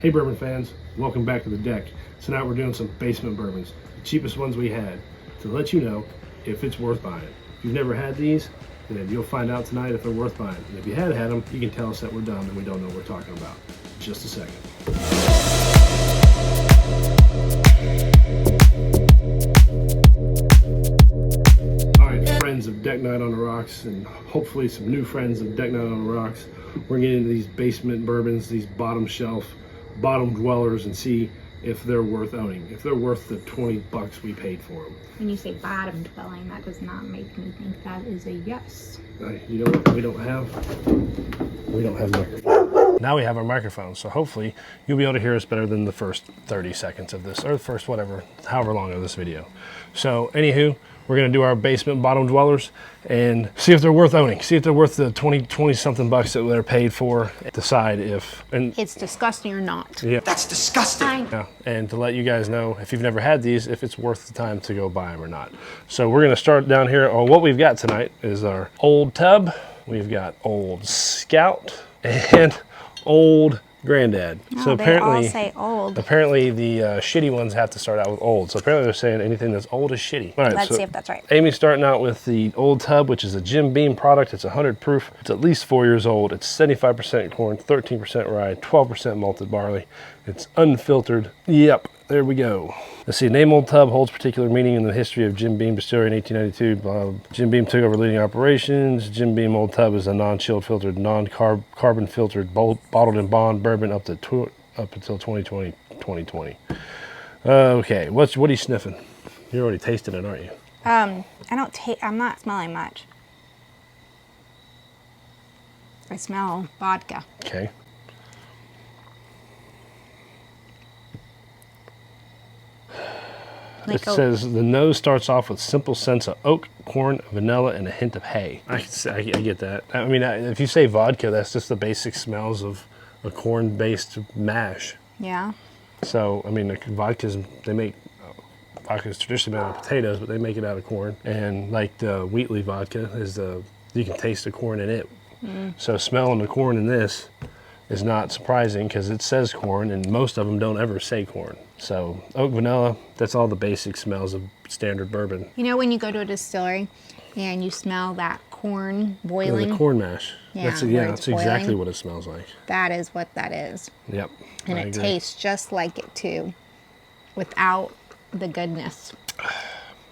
Hey Bourbon fans, welcome back to the deck. Tonight we're doing some basement bourbons, the cheapest ones we had, to let you know if it's worth buying. If you've never had these, then you'll find out tonight if they're worth buying. And if you had them, you can tell us that we're dumb and we don't know what we're talking about. Just a second. Alright, friends of Deck Night on the Rocks, and hopefully some new friends of Deck Night on the Rocks, we're getting into these basement bourbons, these bottom shelf, bottom dwellers, and see if they're worth owning, if they're worth the 20 bucks we paid for them. When you say bottom dwelling, that does not make me think that is a yes. You know what we don't have? We don't have microphones. Now we have our microphones, so hopefully you'll be able to hear us better than the first 30 seconds of this, or the first however long of this video. So anywho, we're gonna do our basement bottom dwellers and see if they're worth owning. See if they're worth the 20 something bucks that they're paid for. Decide if it's disgusting or not. Yeah. That's disgusting. Yeah. And to let you guys know, if you've never had these, if it's worth the time to go buy them or not. So we're gonna start down here. What we've got tonight is our Old Tub. We've got Old Scout and Old Granddad. No, So apparently, they all say old. Apparently the shitty ones have to start out with old. So apparently they're saying anything that's old is shitty. All right, Let's so see if that's right. Amy's starting out with the Old Tub, which is a Jim Beam product. It's 100 proof. It's at least 4 years old. It's 75% corn, 13% rye, 12% malted barley. It's unfiltered. Yep, there we go. Let's see, name Old Tub holds particular meaning in the history of Jim Beam Distillery in 1892. Jim Beam took over leading operations. Jim Beam Old Tub is a non-chilled filtered, non-carbon filtered, bottled in bond bourbon up until 2020. Okay, what are you sniffing? You're already tasting it, aren't you? I'm not smelling much. I smell vodka. Okay. Like It says the nose starts off with simple scents of oak, corn, vanilla, and a hint of hay. I get that. I mean, if you say vodka, that's just the basic smells of a corn-based mash. Yeah. So, I mean, vodka's traditionally made out of potatoes, but they make it out of corn. And like the Wheatley vodka you can taste the corn in it. So smelling the corn in this is not surprising because it says corn, and most of them don't ever say corn. So oak, vanilla, that's all the basic smells of standard bourbon. You know when you go to a distillery and you smell that corn boiling? The corn mash. Yeah, That's exactly what it smells like. That is what that is. Yep. And it tastes just like it too, without the goodness.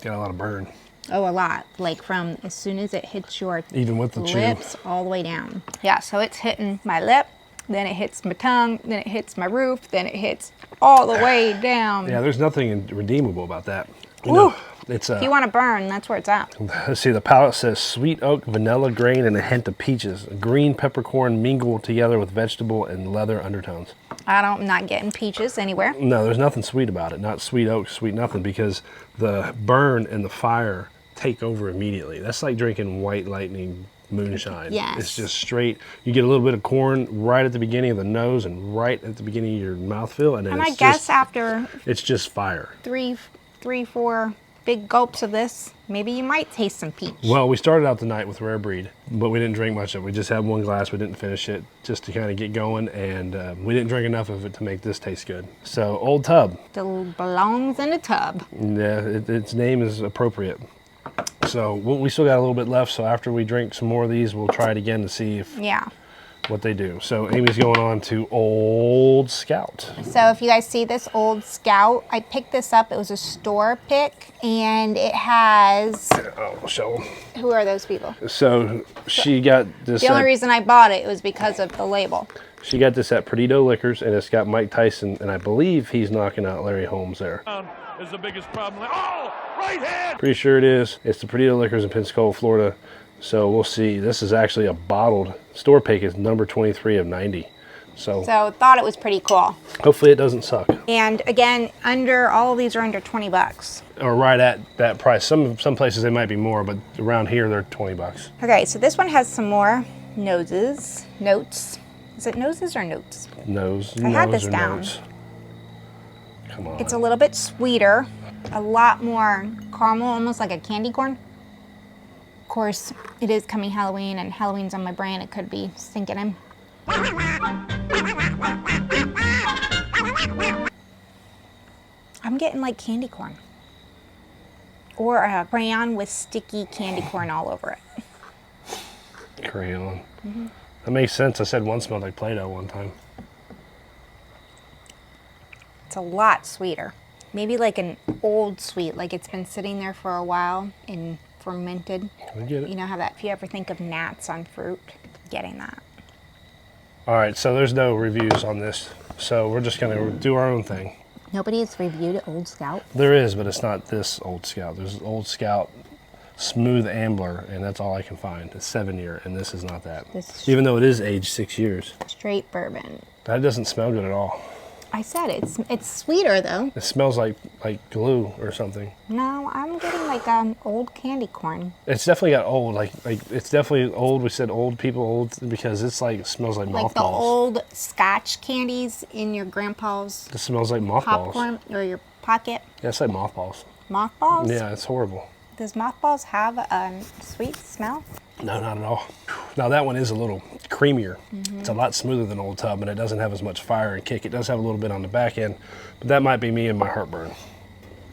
Got a lot of burn. Oh, a lot. Like from as soon as it hits your Even with the lips all the way down. Yeah, so it's hitting my lip, then it hits my tongue, then it hits my roof, then it hits all the way down. Yeah, there's nothing redeemable about that. Ooh, it's if you want to burn, that's where it's at. Let's see, the palate says sweet oak, vanilla grain, and a hint of peaches. Green peppercorn mingled together with vegetable and leather undertones. I'm not getting peaches anywhere. No, there's nothing sweet about it. Not sweet oak, sweet nothing, because the burn and the fire take over immediately. That's like drinking White Lightning moonshine. Yes. It's just straight. You get a little bit of corn right at the beginning of the nose and right at the beginning of your mouthfeel, and then And I guess after it's just fire. three, 4 big gulps of this, maybe you might taste some peach. Well, we started out the night with Rare Breed, but we didn't drink much of it. We just had one glass. We didn't finish it just to kind of get going, and we didn't drink enough of it to make this taste good. So, Old Tub. Still belongs in a tub. Yeah, its name is appropriate. So we still got a little bit left, so after we drink some more of these, we'll try it again to see what they do. So Amy's going on to Old Scout. So if you guys see this Old Scout, I picked this up. It was a store pick, and it has... I'll show them. Who are those people? So she got this... The only reason I bought it was because of the label. She got this at Perdido Liquors, and it's got Mike Tyson, and I believe he's knocking out Larry Holmes there. Is the biggest problem. Oh, right hand! Pretty sure it is. It's the Perdido Liquors in Pensacola, Florida. So we'll see. This is actually a bottled store pick. It's number 23 of 90. So thought it was pretty cool. Hopefully it doesn't suck. And again, all of these are under 20 bucks. Or right at that price. Some places they might be more, but around here they're 20 bucks. Okay, so this one has some more notes. Is it noses or notes? Nose. I had this or down. notes. Come on. It's a little bit sweeter, a lot more caramel, almost like a candy corn. Of course, it is coming Halloween, and Halloween's on my brain. It could be sinking in. getting like candy corn. Or a crayon with sticky candy corn all over it. Crayon. That makes sense. I said one smelled like Play-Doh one time. It's a lot sweeter. Maybe like an old sweet, like it's been sitting there for a while and fermented. I get it. You know how that, if you ever think of gnats on fruit, getting that. All right, so there's no reviews on this. So we're just gonna do our own thing. Nobody has reviewed Old Scout. There is, but it's not this Old Scout. There's Old Scout Smooth Ambler, and that's all I can find. It's 7-year, and this is not that. This Even though it is aged 6 years. straight bourbon. That doesn't smell good at all. I said it's sweeter though. It smells like glue or something. No, I'm getting like old candy corn. It's definitely got old, like it's definitely old. We said old people old because it's like, it smells like Like the mothballs. old Scotch candies in your grandpa's It smells like mothballs. popcorn or your pocket. Yeah, it's like mothballs. Mothballs? Yeah, it's horrible. Does mothballs have a sweet smell? No, not at all. Now that one is a little creamier. Mm-hmm. It's a lot smoother than Old Tub, and it doesn't have as much fire and kick. It does have a little bit on the back end, but that might be me and my heartburn,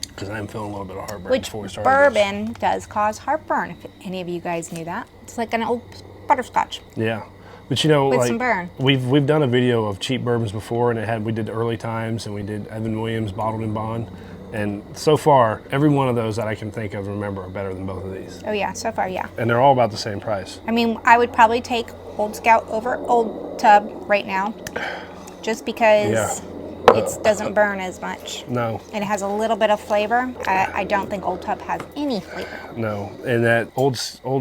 because I am feeling a little bit of heartburn Which before we started this. bourbon does cause heartburn, if any of you guys knew that. It's like an old butterscotch. Yeah, but you know, With like some burn. we've done a video of cheap bourbons before, and we did Early Times, and we did Evan Williams Bottled in Bond, and so far every one of those that I can think of and remember are better than both of these, Oh yeah, so far, yeah. and they're all about the same price. I mean, I would probably take Old Scout over Old Tub right now, just because Yeah. it doesn't burn as much. No, And it has a little bit of flavor. I don't think Old Tub has any flavor. no, and that Old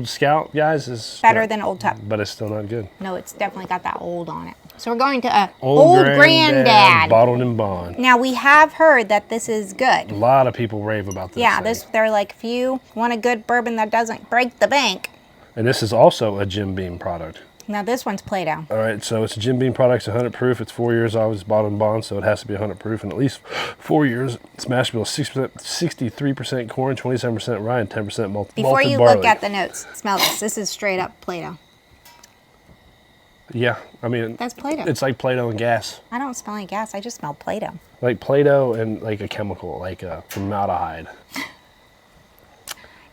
Scout, guys, is Better than Old Tub. but it's still not good. No, it's definitely got that old on it. So we're going to Old Granddad. Bottled in Bond. Now we have heard that this is good. A lot of people rave about this. Yeah, thing. they're like, if you want a good bourbon that doesn't break the bank. And this is also a Jim Beam product. Now this one's Play-Doh. All right, so it's a Jim Beam product. It's 100 proof. It's 4 years old. It's bottled in bond, so it has to be 100 proof and at least 4 years. It's mash bill 6%, 63% corn, 27% rye, and 10% malted Before you barley. look at the notes, smell this. This is straight up Play-Doh. Yeah, I mean, That's Play-Doh. it's like Play-Doh and gas. I don't smell any gas. I just smell Play-Doh. Like Play-Doh and like a chemical, like formaldehyde.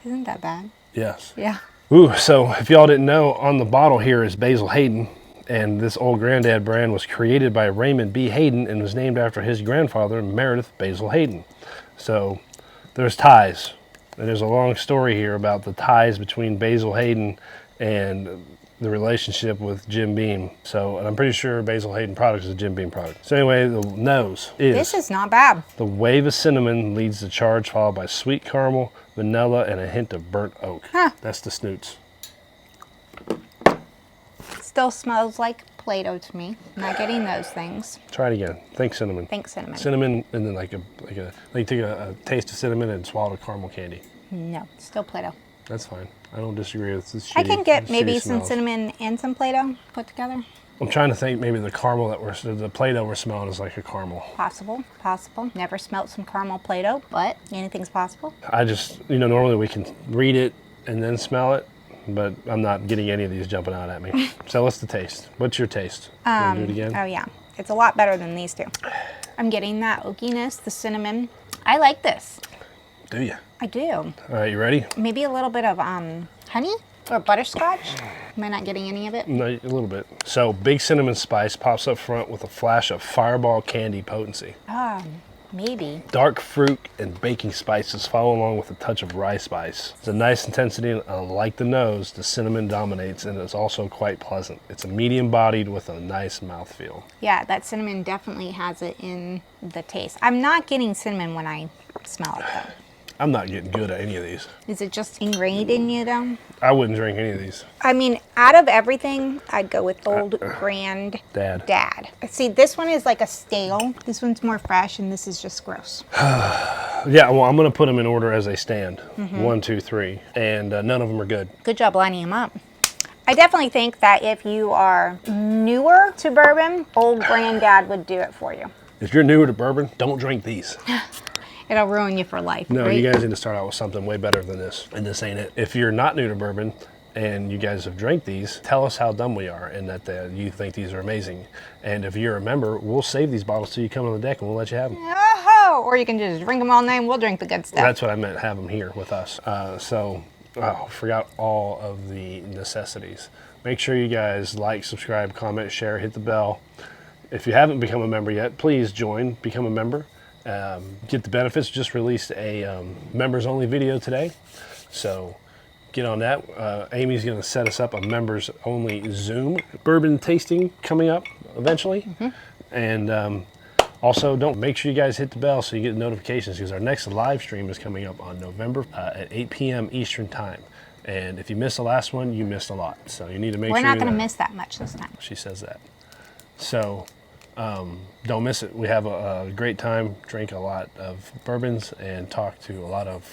Isn't that bad? Yes. Yeah. Ooh, so if y'all didn't know, on the bottle here is Basil Hayden, and this Old Granddad brand was created by Raymond B. Hayden and was named after his grandfather, Meredith Basil Hayden. So there's ties, and there's a long story here about the ties between Basil Hayden and the relationship with Jim Beam. So, and I'm pretty sure Basil Hayden product is a Jim Beam product. So anyway, the nose is This is not bad. the wave of cinnamon leads the charge, followed by sweet caramel, vanilla, and a hint of burnt oak. Huh. That's the snoots. Still smells like Play-Doh to me. Not getting those things. Try it again. Think cinnamon. Think cinnamon. Cinnamon, and then like take a taste of cinnamon and swallow the caramel candy. No, still Play-Doh. That's fine. I don't disagree with this. I can get shitty maybe some smells. cinnamon and some Play-Doh put together. I'm trying to think. Maybe the caramel the Play-Doh we're smelling is like a caramel. Possible, possible. Never smelt some caramel Play-Doh, but anything's possible. I just, normally we can read it and then smell it, but I'm not getting any of these jumping out at me. So what's the taste? What's your taste? Wanna do it again? Oh yeah, it's a lot better than these two. I'm getting that oakiness, the cinnamon. I like this. Do you? I do. All right, you ready? Maybe a little bit of honey or butterscotch. Am I not getting any of it? No, a little bit. So big cinnamon spice pops up front with a flash of fireball candy potency. Maybe. Dark fruit and baking spices follow along with a touch of rye spice. It's a nice intensity, and unlike the nose, the cinnamon dominates and is also quite pleasant. It's a medium bodied with a nice mouthfeel. Yeah, that cinnamon definitely has it in the taste. I'm not getting cinnamon when I smell it though. I'm not getting good at any of these. Is it just ingrained in you though? I wouldn't drink any of these. I mean, out of everything, I'd go with Old Granddad. See, this one is like a stale. This one's more fresh, and this is just gross. Yeah, well, I'm going to put them in order as they stand. 1, 2, 3. And none of them are good. Good job lining them up. I definitely think that if you are newer to bourbon, Old Granddad would do it for you. If you're newer to bourbon, don't drink these. It'll ruin you for life. No, right? you guys need to start out with something way better than this. And this ain't it. If you're not new to bourbon, and you guys have drank these, tell us how dumb we are and that you think these are amazing. And if you're a member, we'll save these bottles till you come on the deck and we'll let you have them. Oh, or you can just drink them all night and we'll drink the good stuff. That's what I meant, have them here with us. Forgot all of the necessities. Make sure you guys like, subscribe, comment, share, hit the bell. If you haven't become a member yet, please join, become a member. Get the benefits. Just released a members only video today. So get on that. Amy's going to set us up a members only Zoom bourbon tasting coming up eventually. And also, make sure you guys hit the bell so you get notifications, because our next live stream is coming up on November at 8 p.m. Eastern time. And if you missed the last one, you missed a lot. So you need to make sure. We're not going to miss that much this time. She says that. So don't miss it. We have a great time, drink a lot of bourbons, and talk to a lot of,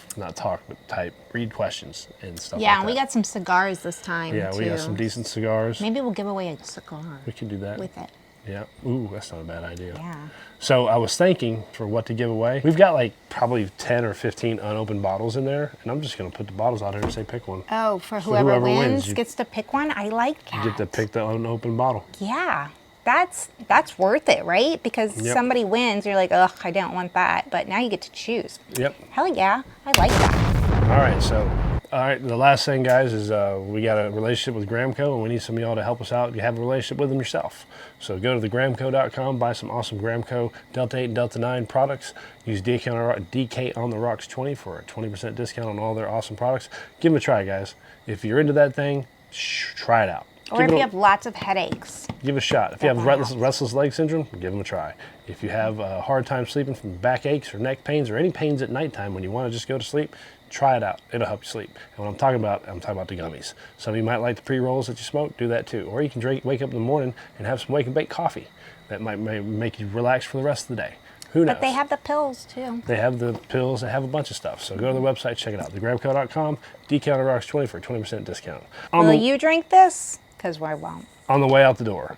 read questions and stuff like that. Yeah, and we got some cigars this time, Yeah, we got some decent cigars. Maybe we'll give away a cigar. We can do that. With it. Yeah. Ooh, that's not a bad idea. Yeah. So I was thinking for what to give away. We've got like probably 10 or 15 unopened bottles in there, and I'm just going to put the bottles out here and say pick one. Oh, for whoever wins you gets to pick one? I like that. get to pick the unopened bottle. Yeah. That's worth it, right? Because somebody wins, you're like, ugh, I don't want that. But now you get to choose. Yep. Hell yeah, I like that. All right, the last thing, guys, is we got a relationship with Gramco, and we need some of y'all to help us out. You have a relationship with them yourself. So go to thegramco.com, buy some awesome Gramco Delta 8 and Delta 9 products. Use DK on the Rocks 20 for a 20% discount on all their awesome products. Give them a try, guys. If you're into that thing, try it out. Or if you have lots of headaches. Give it a shot. If you have restless leg syndrome, give them a try. If you have a hard time sleeping from back aches or neck pains or any pains at nighttime when you want to just go to sleep, try it out. It'll help you sleep. And what I'm talking about the gummies. Some of you might like the pre-rolls that you smoke, do that too. Or you can wake up in the morning and have some wake and bake coffee. That might make you relax for the rest of the day. Who knows? But they have the pills too. They have the pills. They have a bunch of stuff. So go to the website, check it out. Thegramco.com, DK on the Rocks 20 for a 20% discount. Will you drink this? Because I won't. On the way out the door.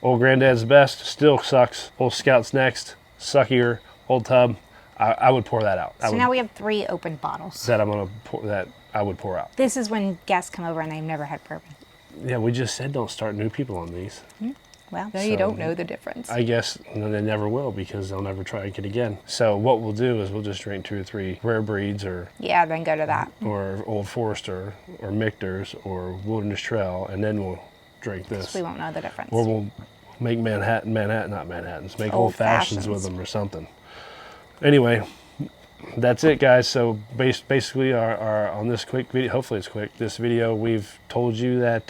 Old Granddad's the best, still sucks. Old Scout's next, suckier. Old Tub, I would pour that out. So now we have 3 open bottles. That I would pour out. This is when guests come over and they've never had bourbon. Yeah, we just said don't start new people on these. Well, now you don't know the difference. I guess they never will, because they'll never try it again. So what we'll do is we'll just drink 2 or 3 rare breeds, or then go to that. Or Old Forester, or Michter's, or Wilderness Trail, and then we'll drink this. So we won't know the difference. Or we'll make not Manhattans, make old fashions with them or something. Anyway, that's it, guys. So basically our on this quick video, hopefully it's quick, this video, we've told you that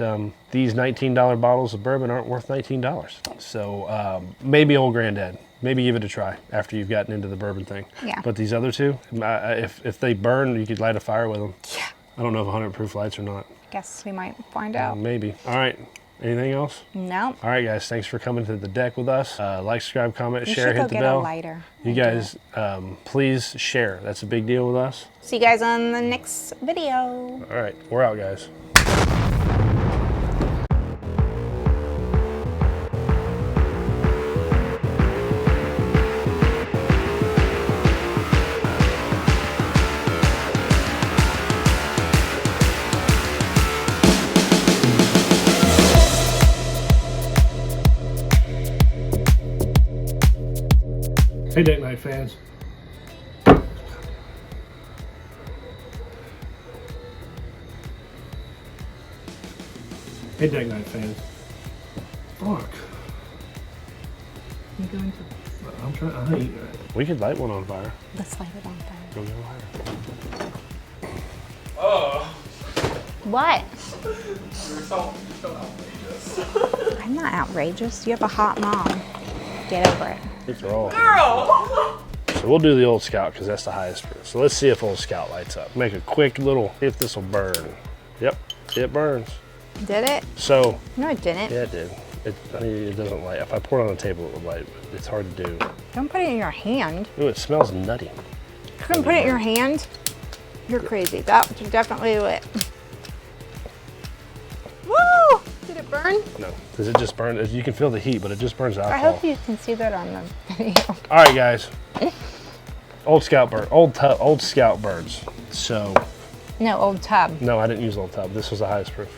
these $19 bottles of bourbon aren't worth $19. So maybe Old Granddad, maybe give it a try after you've gotten into the bourbon thing. Yeah. But these other two, if they burn, you could light a fire with them. Yeah. I don't know if 100 proof lights or not. Guess we might find out. Maybe. All right. Anything else? No. All right, guys. Thanks for coming to the deck with us. Like, subscribe, comment, share, hit the bell. You should go get a lighter. You guys, please share. That's a big deal with us. See you guys on the next video. All right. We're out, guys. Hey, Date Night fans. Hey, Date Night fans. Fuck. You going to? I'm trying. We could light one on fire. Let's light it on fire. Go get a lighter. Oh. What? You're so outrageous. I'm not outrageous. You have a hot mom. Get over it. It's raw. Girl! So we'll do the Old Scout because that's the highest proof. So let's see if Old Scout lights up. Make a quick little, if this will burn. Yep, it burns. Did it? So. No, it didn't. Yeah, it did. It doesn't light. If I pour it on the table, it would light. It's hard to do. Don't put it in your hand. Ooh, it smells nutty. You couldn't put it in your hand? You're crazy. That was definitely lit. Woo! Did it burn? No. Does it just burn? You can feel the heat, but it just burns alcohol. I hope you can see that on the video. All right, guys. Old Scout burn. Old Scout burns. So No, Old Tub. No, I didn't use Old Tub. This was the highest proof.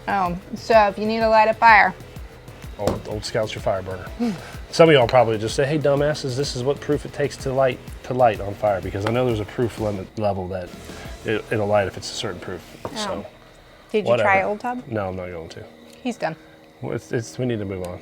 Oh, so if you need to light a fire. Old Scout's your fire burner. Some of y'all probably just say, hey, dumbasses, this is what proof it takes to light on fire, because I know there's a proof limit level that it'll light if it's a certain proof. So, Did you whatever. try Old Tub? No, I'm not going to. He's done. We need to move on.